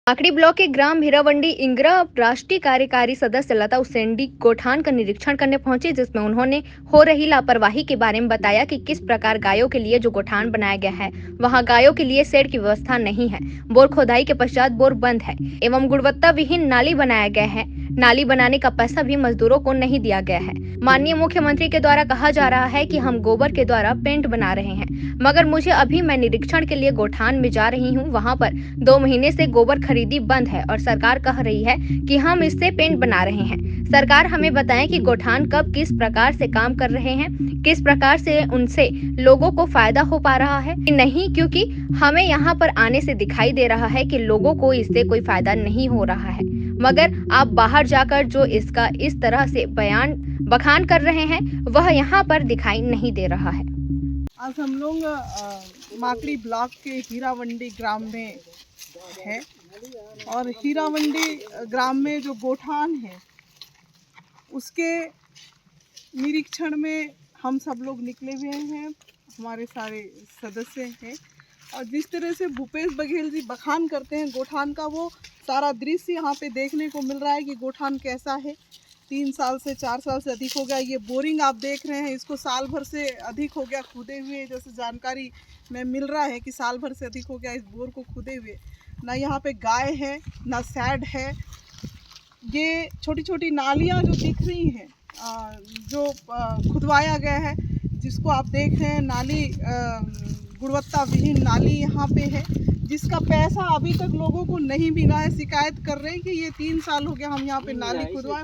माकड़ी block के ग्राम हीरावंडी इंगरा राष्ट्रीय कार्यकारी सदस्य लता उसेंडी गोठान का निरीक्षण करने पहुंची, जिसमें उन्होंने हो रही लापरवाही के बारे में बताया कि किस प्रकार गायों के लिए जो गोठान बनाया गया है वहां गायों के लिए शेड की व्यवस्था नहीं है। बोर खोदाई के पश्चात बोर बंद है एवं गुणवत्ता विहीन नाली बनाया गया है। नाली बनाने का पैसा भी मजदूरों को नहीं दिया गया है। माननीय मुख्यमंत्री के द्वारा कहा जा रहा है कि हम गोबर के द्वारा पेंट बना रहे हैं, मगर मुझे अभी मैं निरीक्षण के लिए गोठान में जा रही हूँ, वहाँ पर 2 महीने से गोबर खरीदी बंद है और सरकार कह रही है कि हम इससे पेंट बना रहे हैं। सरकार हमें बताएं कि गोठान कब किस प्रकार से काम कर रहे हैं, किस प्रकार से उनसे लोगों को फायदा हो पा रहा है कि नहीं, क्योंकि हमें यहाँ पर आने से दिखाई दे रहा है कि लोगों को इससे कोई फायदा नहीं हो रहा है, मगर आप बाहर जाकर जो इसका इस तरह से बखान कर रहे हैं वह यहाँ पर दिखाई नहीं दे रहा है। आज हम लोग माकड़ी ब्लॉक के हीरावंडी ग्राम में है और हीरावंडी ग्राम में जो गोठान है उसके निरीक्षण में हम सब लोग निकले हुए हैं, हमारे सारे सदस्य हैं। और जिस तरह से भूपेश बघेल जी बखान करते हैं गोठान का, वो सारा दृश्य यहाँ पे देखने को मिल रहा है कि गोठान कैसा है। 3 साल से 4 साल से अधिक हो गया। ये बोरिंग आप देख रहे हैं, इसको साल भर से अधिक हो गया खुदे हुए, जैसे जानकारी में मिल रहा है कि साल भर से अधिक हो गया इस बोर को खुदे हुए। ना यहाँ पे गाय है ना सैड है। ये छोटी छोटी नालियाँ जो दिख रही हैं, जो खुदवाया गया है, जिसको आप देख रहे हैं, नाली गुणवत्ता विहीन नाली यहाँ पे है, जिसका पैसा अभी तक लोगों को नहीं मिला है। शिकायत कर रहे हैं कि ये 3 साल हो गया हम यहाँ पे नाली खुदवाएं,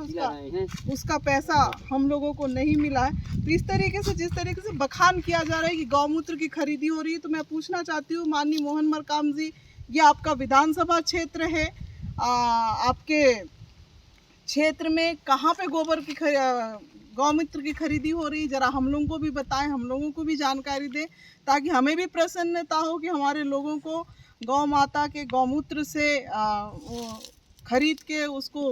उसका पैसा हम लोगों को नहीं मिला है। तो इस तरीके से जिस तरीके से बखान किया जा रहा है कि गौमूत्र की खरीदी हो रही है, तो मैं पूछना चाहती हूँ माननीय मोहन मरकाम जी, ये आपका विधानसभा क्षेत्र है, आपके क्षेत्र में कहाँ पे गौमूत्र की खरीदी हो रही, जरा हम लोगों को भी बताएं, हम लोगों को भी जानकारी दें, ताकि हमें भी प्रसन्नता हो कि हमारे लोगों को गौ माता के गौमूत्र से खरीद के उसको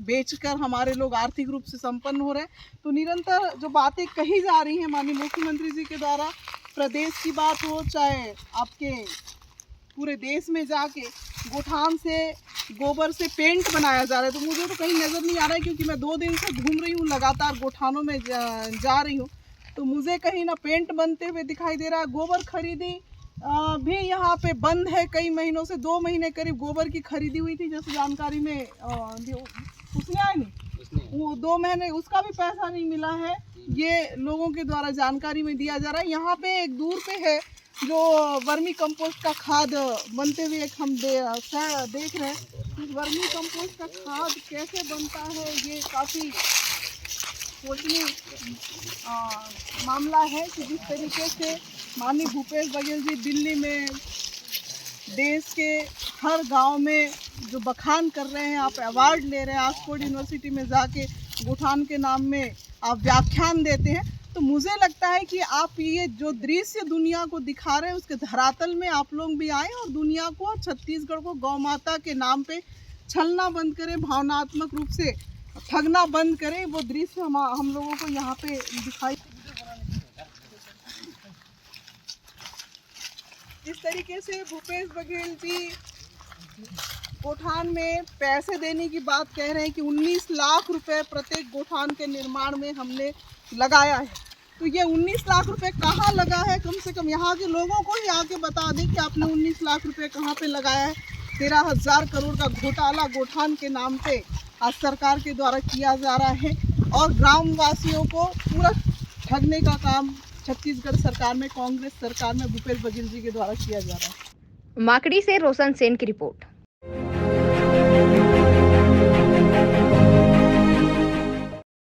बेचकर हमारे लोग आर्थिक रूप से संपन्न हो रहे हैं। तो निरंतर जो बातें कही जा रही हैं माननीय मुख्यमंत्री जी के द्वारा, प्रदेश की बात हो चाहे आपके पूरे देश में जाके गोठान से गोबर से पेंट बनाया जा रहा है, तो मुझे तो कहीं नज़र नहीं आ रहा है, क्योंकि मैं 2 दिन से घूम रही हूँ, लगातार गोठानों में जा रही हूँ, तो मुझे कहीं ना पेंट बनते हुए दिखाई दे रहा है। गोबर खरीदी भी यहाँ पे बंद है कई महीनों से। 2 महीने करीब गोबर की खरीदी हुई थी, जैसे जानकारी में उसने आया नहीं, वो 2 महीने उसका भी पैसा नहीं मिला है, ये लोगों के द्वारा जानकारी में दिया जा रहा है। यहाँ पे एक दूर पे है जो वर्मी कंपोस्ट का खाद बनते हुए एक हम देख रहे हैं। इस वर्मी कंपोस्ट का खाद कैसे बनता है, ये काफ़ी सोचने मामला है कि जिस तरीके से माननीय भूपेश बघेल जी दिल्ली में देश के हर गांव में जो बखान कर रहे हैं, आप अवार्ड ले रहे हैं, ऑक्सफोर्ड यूनिवर्सिटी में जाके गोठान के नाम में आप व्याख्यान देते हैं, तो मुझे लगता है कि आप ये जो दृश्य दुनिया को दिखा रहे हैं उसके धरातल में आप लोग भी आए और दुनिया को, छत्तीसगढ़ को गौ माता के नाम पे छलना बंद करें, भावनात्मक रूप से ठगना बंद करें। वो दृश्य हम लोगों को यहाँ पे दिखाई। इस तरीके से भूपेश बघेल जी गोठान में पैसे देने की बात कह रहे हैं कि 19 लाख रुपए प्रत्येक गोठान के निर्माण में हमने लगाया है। तो ये 19 लाख रुपए कहाँ लगा है, कम से कम यहाँ के लोगों को ही आके बता दें कि आपने 19 लाख रुपए कहाँ पे लगाया है। 13,000 करोड़ का घोटाला गोठान के नाम पे आज सरकार के द्वारा किया जा रहा है और ग्रामवासियों को पूरा ठगने का काम छत्तीसगढ़ सरकार में, कांग्रेस सरकार में भूपेश बघेल जी के द्वारा किया जा रहा है। माकड़ी से रोशन सेन की रिपोर्ट।